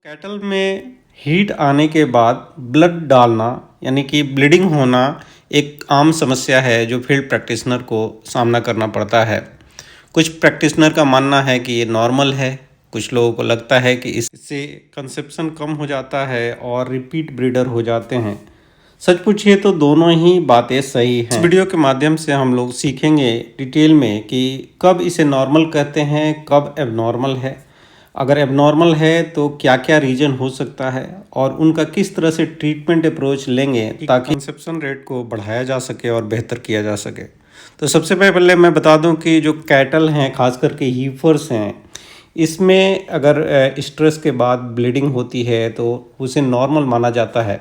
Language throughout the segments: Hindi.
कैटल में हीट आने के बाद ब्लड डालना यानी कि ब्लीडिंग होना एक आम समस्या है जो फील्ड प्रैक्टिशनर को सामना करना पड़ता है। कुछ प्रैक्टिशनर का मानना है कि ये नॉर्मल है, कुछ लोगों को लगता है कि इससे कंसेप्शन कम हो जाता है और रिपीट ब्रीडर हो जाते हैं। सच पूछिए तो दोनों ही बातें सही हैं। इस वीडियो के माध्यम से हम लोग सीखेंगे डिटेल में कि कब इसे नॉर्मल कहते हैं, कब एबनॉर्मल है, अगर एबनॉर्मल है तो क्या क्या रीजन हो सकता है और उनका किस तरह से ट्रीटमेंट अप्रोच लेंगे ताकि कंसेप्शन रेट को बढ़ाया जा सके और बेहतर किया जा सके। तो सबसे पहले मैं बता दूं कि जो कैटल हैं, खास करके हीफर्स हैं, इसमें अगर स्ट्रेस के बाद ब्लीडिंग होती है तो उसे नॉर्मल माना जाता है।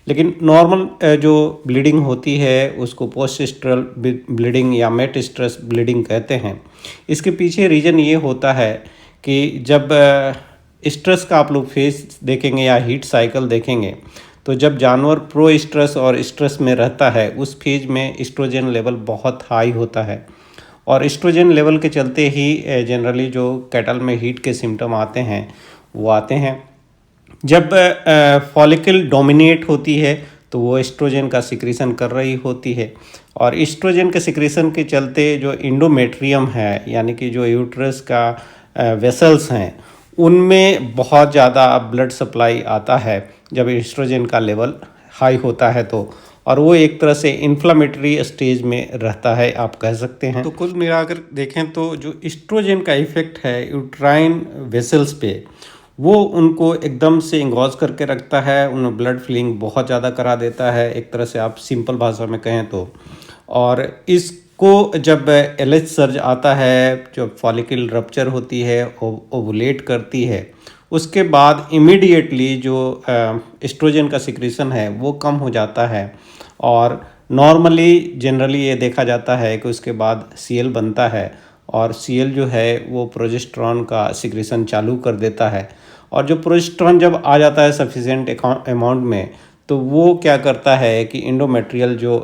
लेकिन नॉर्मल जो ब्लीडिंग होती है उसको पोस्ट स्ट्रल ब्लीडिंग या मेट स्ट्रेस ब्लीडिंग कहते हैं। इसके पीछे रीज़न ये होता है कि जब स्ट्रेस का आप लोग फेज देखेंगे या हीट साइकिल देखेंगे तो जब जानवर प्रो स्ट्रेस और स्ट्रेस में रहता है उस फेज में एस्ट्रोजन लेवल बहुत हाई होता है और एस्ट्रोजन लेवल के चलते ही जनरली जो कैटल में हीट के सिम्टम आते हैं वो आते हैं। जब फॉलिकल डोमिनेट होती है तो वो एस्ट्रोजन का सिक्रीशन कर रही होती है और एस्ट्रोजन के सिक्रीशन के चलते जो इंडोमेट्रियम है यानी कि जो यूट्रस का वेसल्स हैं उनमें बहुत ज़्यादा ब्लड सप्लाई आता है जब एस्ट्रोजन का लेवल हाई होता है तो, और वो एक तरह से इन्फ्लामेटरी स्टेज में रहता है आप कह सकते हैं। तो कुल मिलाकर देखें तो जो एस्ट्रोजन का इफ़ेक्ट है यूट्राइन वेसल्स पे वो उनको एकदम से इंगॉज करके रखता है, उन्हें ब्लड फिलिंग बहुत ज़्यादा करा देता है, एक तरह से आप सिंपल भाषा में कहें तो। और इसको जब एलएच सर्ज आता है, जब फॉलिकल रप्चर होती है, ओवुलेट करती है, उसके बाद इमीडिएटली जो एस्ट्रोजन का सिक्रीशन है वो कम हो जाता है और नॉर्मली जनरली ये देखा जाता है कि उसके बाद सीएल बनता है और सीएल जो है वो प्रोजेस्टेरॉन का सिक्रीशन चालू कर देता है और जो प्रोजेस्टेरॉन जब आ जाता है सफिशिएंट अमाउंट में तो वो क्या करता है कि इंडोमेट्रियल जो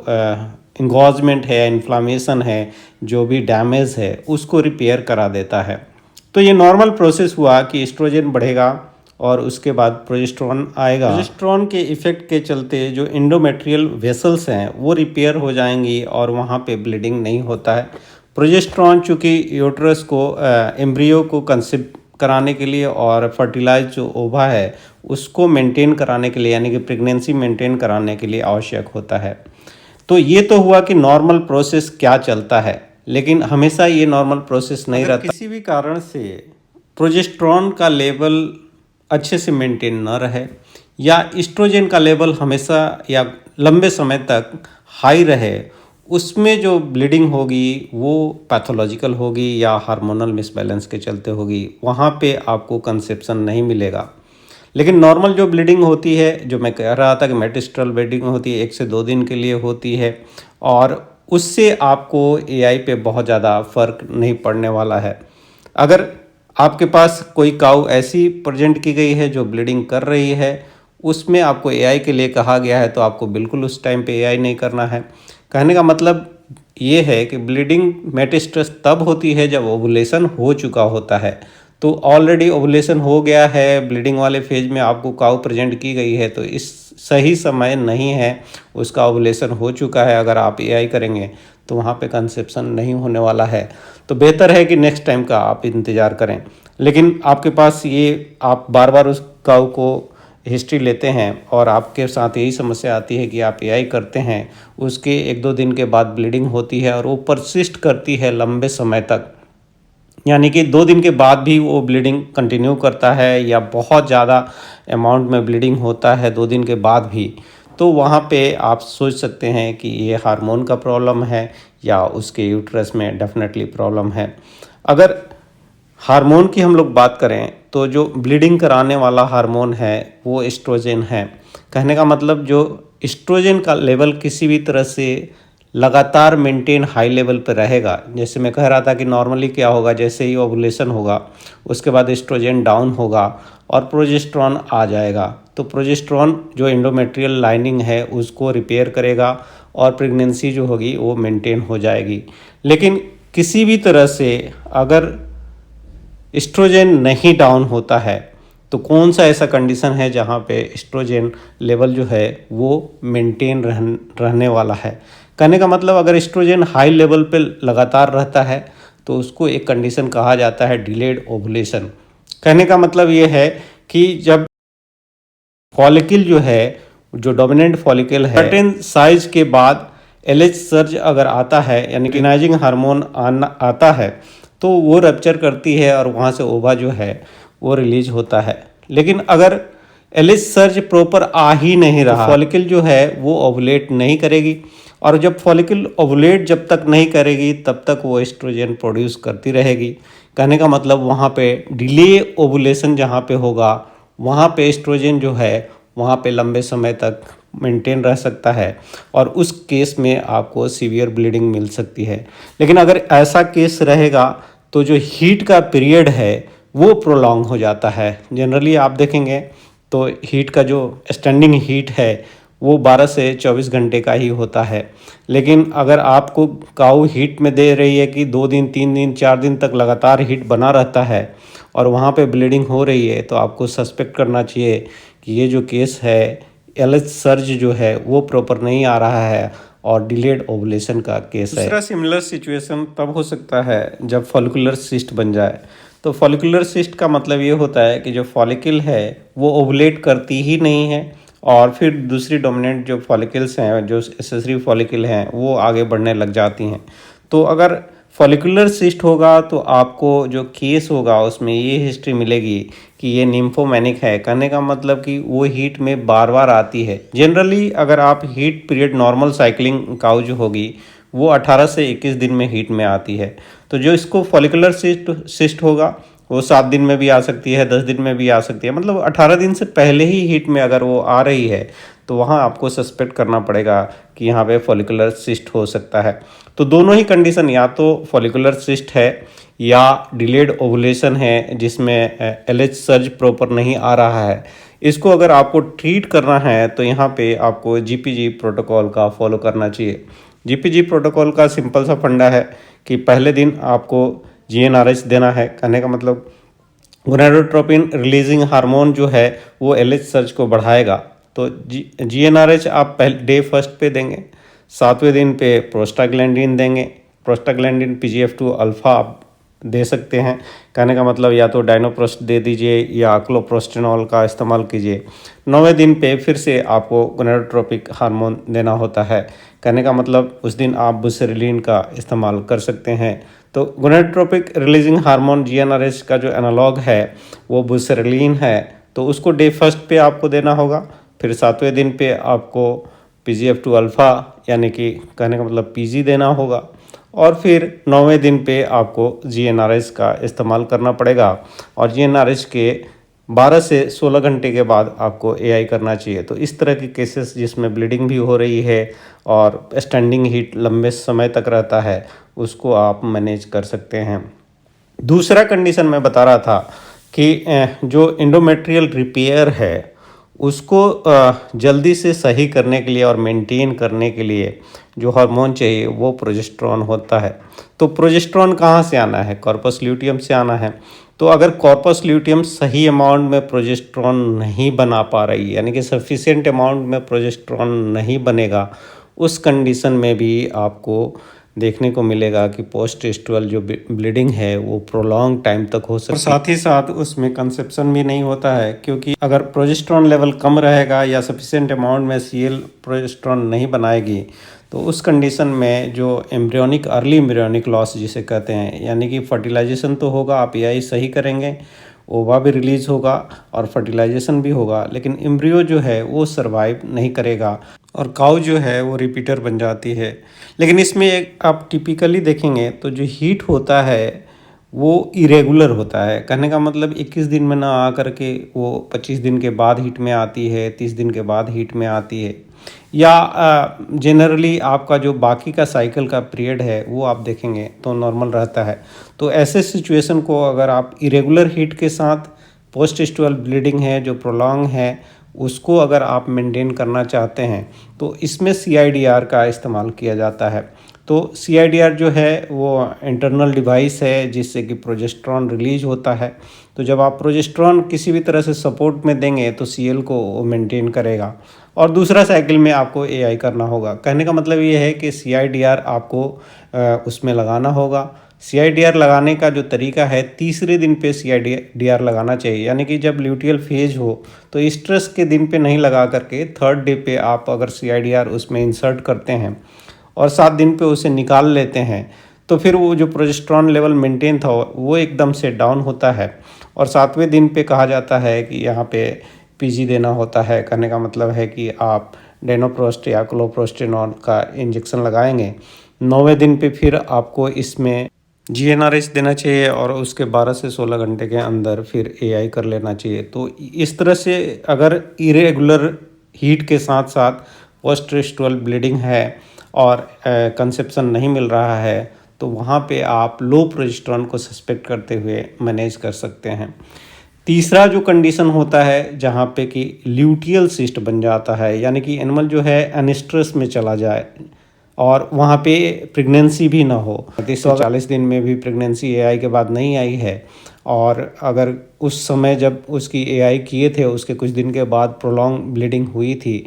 इंगॉजमेंट है, इन्फ्लामेशन है, जो भी डैमेज है उसको रिपेयर करा देता है। तो ये नॉर्मल प्रोसेस हुआ कि एस्ट्रोजन बढ़ेगा और उसके बाद प्रोजेस्टेरॉन आएगा। प्रोजेस्टेरॉन के इफ़ेक्ट के चलते जो इंडोमेट्रियल वेसल्स हैं वो रिपेयर हो जाएंगी और वहाँ पे ब्लीडिंग नहीं होता है। प्रोजेस्टेरॉन चूँकि यूट्रस को एम्ब्रियो को कंसीव कराने के लिए और फर्टिलाइज जो ओवा है उसको मेंटेन कराने के लिए यानी कि प्रेगनेंसी मेंटेन कराने के लिए आवश्यक होता है। तो ये तो हुआ कि नॉर्मल प्रोसेस क्या चलता है, लेकिन हमेशा ये नॉर्मल प्रोसेस नहीं रहता। किसी भी कारण से प्रोजेस्टेरॉन का लेवल अच्छे से मेंटेन न रहे या एस्ट्रोजन का लेवल हमेशा या लंबे समय तक हाई रहे, उसमें जो ब्लीडिंग होगी वो पैथोलॉजिकल होगी या हार्मोनल मिसबैलेंस के चलते होगी, वहाँ पे आपको कंसेप्शन नहीं मिलेगा। लेकिन नॉर्मल जो ब्लीडिंग होती है, जो मैं कह रहा था कि मेटस्ट्रल ब्लीडिंग होती है, 1 से 2 दिन के लिए होती है और उससे आपको एआई पे बहुत ज़्यादा फ़र्क नहीं पड़ने वाला है। अगर आपके पास कोई काऊ ऐसी प्रेजेंट की गई है जो ब्लीडिंग कर रही है, उसमें आपको एआई के लिए कहा गया है तो आपको बिल्कुल उस टाइम पे एआई नहीं करना है। कहने का मतलब ये है कि ब्लीडिंग मेटास्टेसिस तब होती है जब ओवुलेशन हो चुका होता है। तो ऑलरेडी ओवुलेशन हो गया है, ब्लीडिंग वाले फेज में आपको काऊ प्रेजेंट की गई है तो इस सही समय नहीं है, उसका ओवुलेशन हो चुका है। अगर आप एआई करेंगे तो वहाँ पे कंसेप्शन नहीं होने वाला है। तो बेहतर है कि नेक्स्ट टाइम का आप इंतज़ार करें। लेकिन आपके पास ये आप बार बार उस काऊ को हिस्ट्री लेते हैं और आपके साथ यही समस्या आती है कि आप एआई करते हैं, उसके 1-2 दिन के बाद ब्लीडिंग होती है और वो परसिस्ट करती है लंबे समय तक, यानी कि 2 दिन के बाद भी वो ब्लीडिंग कंटिन्यू करता है या बहुत ज़्यादा अमाउंट में ब्लीडिंग होता है 2 दिन के बाद भी, तो वहाँ पे आप सोच सकते हैं कि ये हार्मोन का प्रॉब्लम है या उसके यूट्रस में डेफिनेटली प्रॉब्लम है। अगर हार्मोन की हम लोग बात करें तो जो ब्लीडिंग कराने वाला हार्मोन है वो एस्ट्रोजन है। कहने का मतलब जो एस्ट्रोजन का लेवल किसी भी तरह से लगातार मेंटेन हाई लेवल पर रहेगा। जैसे मैं कह रहा था कि नॉर्मली क्या होगा, जैसे ही ओवुलेशन होगा उसके बाद एस्ट्रोजन डाउन होगा और प्रोजेस्टेरॉन आ जाएगा। तो प्रोजेस्टेरॉन जो एंडोमेट्रियल लाइनिंग है उसको रिपेयर करेगा और प्रेगनेंसी जो होगी वो मेंटेन हो जाएगी। लेकिन किसी भी तरह से अगर एस्ट्रोजन नहीं डाउन होता है तो कौन सा ऐसा कंडीशन है जहाँ पे एस्ट्रोजन लेवल जो है वो मेंटेन रहने वाला है। कहने का मतलब अगर एस्ट्रोजन हाई लेवल पे लगातार रहता है तो उसको एक कंडीशन कहा जाता है डिलेड ओवुलेशन। कहने का मतलब ये है कि जब फॉलिकल जो है, जो डोमिनेंट फॉलिकल है, सर्टेन साइज के बाद एलएच सर्ज अगर आता है यानी कि नाइजिंग हार्मोन आता है तो वो रप्चर करती है और वहाँ से ओवा जो है वो रिलीज होता है। लेकिन अगर एलएच सर्ज प्रॉपर आ ही नहीं रहा, फॉलिकल जो है वो ओवुलेट नहीं करेगी, और जब फॉलिकल ओवुलेट जब तक नहीं करेगी तब तक वो एस्ट्रोजन प्रोड्यूस करती रहेगी। कहने का मतलब वहाँ पे डिले ओवुलेशन जहाँ पे होगा वहाँ पे एस्ट्रोजन जो है वहाँ पे लंबे समय तक मेंटेन रह सकता है और उस केस में आपको सीवियर ब्लीडिंग मिल सकती है। लेकिन अगर ऐसा केस रहेगा तो जो हीट का पीरियड है वो प्रोलॉन्ग हो जाता है। जनरली आप देखेंगे तो हीट का जो स्टैंडिंग हीट है वो 12 से 24 घंटे का ही होता है। लेकिन अगर आपको काऊ हीट में दे रही है कि 2 दिन 3 दिन 4 दिन तक लगातार हीट बना रहता है और वहाँ पे ब्लीडिंग हो रही है तो आपको सस्पेक्ट करना चाहिए कि ये जो केस है एलएच सर्ज जो है वो प्रॉपर नहीं आ रहा है और डिलेड ओवुलेशन का केस है। दूसरा सिमिलर सिचुएशन तब हो सकता है जब फॉलिकुलर सिस्ट बन जाए। तो फॉलिकुलर सिस्ट का मतलब ये होता है कि जो फॉलिकल है वो ओवुलेट करती ही नहीं है और फिर दूसरी डोमिनेंट जो फॉलिकल्स हैं, जो एसेसरी फॉलिकल हैं, वो आगे बढ़ने लग जाती हैं। तो अगर फॉलिकुलर सिस्ट होगा तो आपको जो केस होगा उसमें ये हिस्ट्री मिलेगी कि ये निम्फोमैनिक है। कहने का मतलब कि वो हीट में बार बार आती है। जनरली अगर आप heat period normal cycling cow जो होगी वो 18 से 21 दिन में हीट में आती है। तो जो इसको फॉलिकुलर सिस्ट होगा वो 7 दिन में भी आ सकती है, 10 दिन में भी आ सकती है, मतलब 18 दिन से पहले ही हीट में अगर वो आ रही है तो वहाँ आपको सस्पेक्ट करना पड़ेगा कि यहाँ पे फॉलिकुलर सिस्ट हो सकता है। तो दोनों ही कंडीशन, या तो फॉलिकुलर सिस्ट है या डिलेड ओवुलेशन है जिसमें एलएच सर्ज प्रॉपर नहीं आ रहा है, इसको अगर आपको ट्रीट करना है तो यहाँ पे आपको जीपीजी प्रोटोकॉल का फॉलो करना चाहिए। जीपीजी प्रोटोकॉल का सिंपल सा फंडा है कि पहले दिन आपको जीएनआरएच देना है। कहने का मतलब गोनाडोट्रोपिन रिलीजिंग हार्मोन जो है वो एलएच सर्ज को बढ़ाएगा। तो जीएनआरएच आप पहले डे फर्स्ट पे देंगे, 7वें दिन पे प्रोस्टाग्लैंडिन देंगे। प्रोस्टाग्लैंडिन पीजीएफ2 अल्फ़ा आप दे सकते हैं। कहने का मतलब या तो डाइनोप्रोस्ट दे दीजिए या क्लोप्रोस्टेनॉल का इस्तेमाल कीजिए। 9वें दिन पे फिर से आपको गोनाडोट्रोपिक हार्मोन देना होता है। कहने का मतलब उस दिन आप बुसेरेलिन का इस्तेमाल कर सकते हैं। तो गोनाडोट्रोपिक रिलीजिंग हार्मोन जीएनआरएच का जो एनालॉग है वो बुसेरेलिन है, तो उसको डे फर्स्ट पे आपको देना होगा। फिर 7वें दिन पे आपको पीजीएफ2 अल्फ़ा यानी कि कहने का मतलब पीजी देना होगा और फिर 9वें दिन पे आपको जीएनआरएच का इस्तेमाल करना पड़ेगा और जीएनआरएच के 12 से 16 घंटे के बाद आपको एआई करना चाहिए। तो इस तरह के केसेस जिसमें ब्लीडिंग भी हो रही है और स्टैंडिंग हीट लंबे समय तक रहता है उसको आप मैनेज कर सकते हैं। दूसरा कंडीशन मैं बता रहा था कि जो एंडोमेट्रियल रिपेयर है उसको जल्दी से सही करने के लिए और मेंटेन करने के लिए जो हार्मोन चाहिए वो प्रोजेस्टेरॉन होता है। तो प्रोजेस्टेरॉन कहाँ से आना है? कॉर्पस ल्यूटियम से आना है। तो अगर कॉर्पस ल्यूटियम सही अमाउंट में प्रोजेस्टेरॉन नहीं बना पा रही, यानी कि सफिशिएंट अमाउंट में प्रोजेस्टेरॉन नहीं बनेगा, उस कंडीशन में भी आपको देखने को मिलेगा कि पोस्ट टेस्टुअल जो ब्लीडिंग है वो प्रोलॉन्ग टाइम तक हो सकती है। और साथ ही साथ उसमें कंसेप्शन भी नहीं होता है, क्योंकि अगर प्रोजेस्टेरॉन लेवल कम रहेगा या सफिशिएंट अमाउंट में सीएल प्रोजेस्टेरॉन नहीं बनाएगी तो उस कंडीशन में जो एम्ब्रियोनिक अर्ली एम्ब्रियोनिक लॉस जिसे कहते हैं, यानी कि फर्टिलाइजेशन तो होगा, आप एआई सही करेंगे, ओवा भी रिलीज होगा और फर्टिलाइजेशन भी होगा, लेकिन एम्ब्रियो जो है वो सरवाइव नहीं करेगा और काऊ जो है वो रिपीटर बन जाती है। लेकिन इसमें एक आप टिपिकली देखेंगे तो जो हीट होता है वो इरेगुलर होता है। कहने का मतलब 21 दिन में ना आकर के वो 25 दिन के बाद हीट में आती है, 30 दिन के बाद हीट में आती है, या जनरली आपका जो बाकी का साइकिल का पीरियड है वो आप देखेंगे तो नॉर्मल रहता है। तो ऐसे सिचुएशन को अगर आप इरेगुलर हीट के साथ पोस्ट टेस्टुअल ब्लीडिंग है जो प्रोलॉन्ग है उसको अगर आप मेंटेन करना चाहते हैं तो इसमें CIDR का इस्तेमाल किया जाता है। तो CIDR जो है वो इंटरनल डिवाइस है जिससे कि प्रोजेस्टेरॉन रिलीज होता है। तो जब आप प्रोजेस्टेरॉन किसी भी तरह से सपोर्ट में देंगे तो CL को वो मेंटेन करेगा और दूसरा साइकिल में आपको AI करना होगा। कहने का मतलब ये है कि CIDR आपको उसमें लगाना होगा। CIDR लगाने का जो तरीका है, तीसरे दिन पे CIDR लगाना चाहिए, यानी कि जब ल्यूटियल फेज हो तो स्ट्रेस के दिन पे नहीं लगा करके थर्ड डे पे आप अगर CIDR उसमें इंसर्ट करते हैं और 7 दिन पे उसे निकाल लेते हैं तो फिर वो जो प्रोजेस्टेरॉन लेवल मेंटेन था वो एकदम से डाउन होता है और 7वें दिन पे कहा जाता है कि यहाँ पे PG देना होता है। कहने का मतलब है कि आप डेनोप्रोस्ट या क्लोप्रोस्टेनॉल का इंजेक्शन लगाएंगे। 9वें दिन पे फिर आपको इसमें GnRH देना चाहिए और उसके 12 से 16 घंटे के अंदर फिर AI कर लेना चाहिए। तो इस तरह से अगर इरेगुलर हीट के साथ साथ पोस्ट रेस्ट्रल ब्लीडिंग है और कंसेप्शन नहीं मिल रहा है तो वहाँ पे आप लो प्रोजेस्टेरॉन को सस्पेक्ट करते हुए मैनेज कर सकते हैं। तीसरा जो कंडीशन होता है जहाँ पे कि ल्यूटियल सिस्ट बन जाता है, यानी कि एनिमल जो है एनिस्ट्रस में चला जाए और वहाँ पे प्रेगनेंसी भी ना हो। 30 से 40 दिन में भी प्रेगनेंसी AI के बाद नहीं आई है और अगर उस समय जब उसकी AI किए थे उसके कुछ दिन के बाद प्रोलॉन्ग ब्लीडिंग हुई थी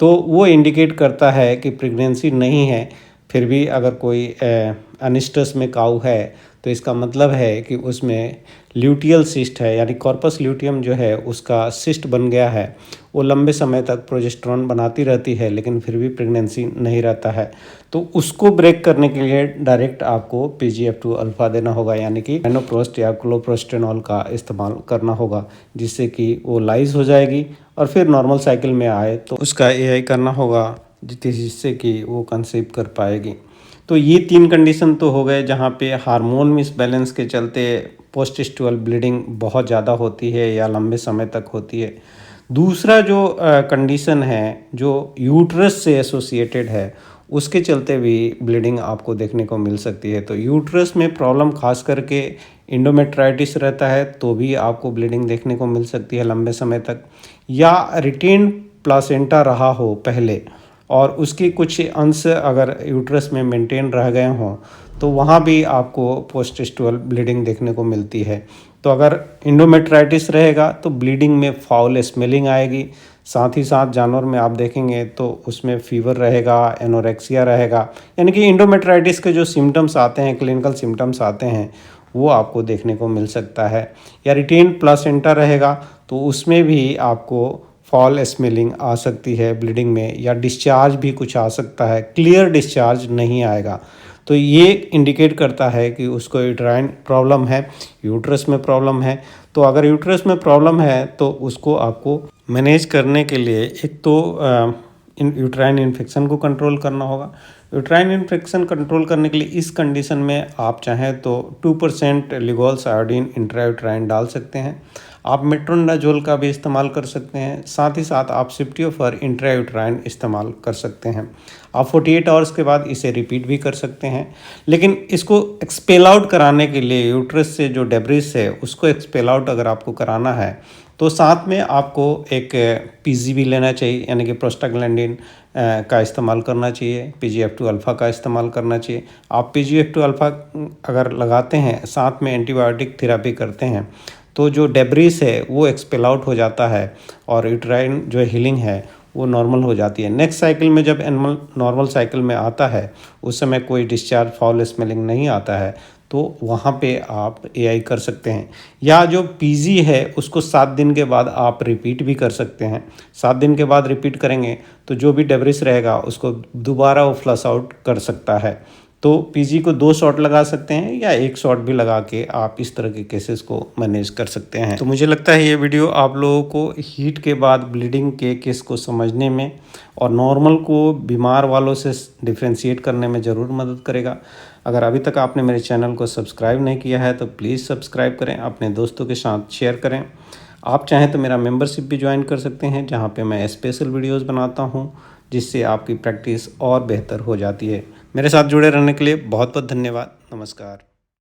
तो वो इंडिकेट करता है कि प्रेगनेंसी नहीं है। फिर भी अगर कोई एनिस्ट्रस में काऊ है तो इसका मतलब है कि उसमें ल्यूटियल सिस्ट है, यानी कॉर्पस ल्यूटियम जो है उसका सिस्ट बन गया है। वो लंबे समय तक प्रोजेस्टेरॉन बनाती रहती है लेकिन फिर भी प्रेगनेंसी नहीं रहता है। तो उसको ब्रेक करने के लिए डायरेक्ट आपको PGF2 अल्फा देना होगा, यानी कि डेनोप्रोस्ट या क्लोप्रोस्टेनॉल का इस्तेमाल करना होगा जिससे कि वो लाइज हो जाएगी और फिर नॉर्मल साइकिल में आए तो उसका AI करना होगा जिससे कि वो कंसीव कर पाएगी। तो ये 3 कंडीशन तो हो गए जहाँ पे हार्मोन मिसबैलेंस के चलते पोस्टेस्टुअल ब्लीडिंग बहुत ज़्यादा होती है या लंबे समय तक होती है। दूसरा जो कंडीशन है जो यूट्रस से एसोसिएटेड है उसके चलते भी ब्लीडिंग आपको देखने को मिल सकती है। तो यूट्रस में प्रॉब्लम खास करके इंडोमेट्राइटिस रहता है तो भी आपको ब्लीडिंग देखने को मिल सकती है लंबे समय तक, या रिटेन प्लासेंटा रहा हो पहले और उसके कुछ अंश अगर यूट्रस में मेंटेन रह गए हों तो वहाँ भी आपको पोस्टेस्टुअल ब्लीडिंग देखने को मिलती है। तो अगर इंडोमेट्राइटिस रहेगा तो ब्लीडिंग में फाउल स्मेलिंग आएगी, साथ ही साथ जानवर में आप देखेंगे तो उसमें फीवर रहेगा, एनोरेक्सिया रहेगा, यानी कि इंडोमेट्राइटिस के जो सिम्टम्स आते हैं, क्लिनिकल सिम्टम्स आते हैं वो आपको देखने को मिल सकता है। या रिटेन प्लासेंटा रहेगा तो उसमें भी आपको फॉल स्मेलिंग आ सकती है ब्लीडिंग में, या डिस्चार्ज भी कुछ आ सकता है, क्लियर डिस्चार्ज नहीं आएगा। तो ये इंडिकेट करता है कि उसको यूट्राइन प्रॉब्लम है, यूट्रस में प्रॉब्लम है। तो अगर यूट्रस में प्रॉब्लम है तो उसको आपको मैनेज करने के लिए एक तो यूट्राइन इन्फेक्शन को कंट्रोल करना होगा। यूट्राइन इन्फेक्शन कंट्रोल करने के लिए इस कंडीशन में आप चाहें तो 2% लिगोल्स आयोडीन इंट्रायूट्राइन डाल सकते हैं। आप मेट्रोनिडाजोल का भी इस्तेमाल कर सकते हैं, साथ ही साथ आप सिप्टियोफर इंट्रायूट्राइन इस्तेमाल कर सकते हैं। आप 48 आवर्स के बाद इसे रिपीट भी कर सकते हैं। लेकिन इसको एक्सपेल आउट कराने के लिए यूट्रस से जो डेब्रिस है उसको एक्सपेल आउट अगर आपको कराना है तो साथ में आपको एक PG भी लेना चाहिए, यानी कि प्रोस्टाग्लैंडिन का इस्तेमाल करना चाहिए, PGF2 अल्फ़ा का इस्तेमाल करना चाहिए। आप PGF2 अल्फ़ा अगर लगाते हैं साथ में एंटीबायोटिक थेरेपी करते हैं तो जो डेब्रिस है वो एक्सपेल आउट हो जाता है और यूट्राइन जो हीलिंग है वो नॉर्मल हो जाती है। नेक्स्ट साइकिल में जब एनिमल नॉर्मल साइकिल में आता है उस समय कोई डिस्चार्ज फाउल स्मेलिंग नहीं आता है तो वहाँ पे आप AI कर सकते हैं। या जो PG है उसको 7 दिन के बाद आप रिपीट भी कर सकते हैं। 7 दिन के बाद रिपीट करेंगे तो जो भी डेब्रिस रहेगा उसको दोबारा वो फ्लश आउट कर सकता है। तो PG को 2 शॉट लगा सकते हैं या 1 शॉट भी लगा के आप इस तरह के केसेस को मैनेज कर सकते हैं। तो मुझे लगता है ये वीडियो आप लोगों को हीट के बाद ब्लीडिंग के केस को समझने में और नॉर्मल को बीमार वालों से डिफ्रेंशिएट करने में ज़रूर मदद करेगा। अगर अभी तक आपने मेरे चैनल को सब्सक्राइब नहीं किया है तो प्लीज़ सब्सक्राइब करें, अपने दोस्तों के साथ शेयर करें। आप चाहें तो मेरा मेंबरशिप भी ज्वाइन कर सकते हैं जहाँ पे मैं स्पेशल वीडियोस बनाता हूँ जिससे आपकी प्रैक्टिस और बेहतर हो जाती है। मेरे साथ जुड़े रहने के लिए बहुत बहुत धन्यवाद। नमस्कार।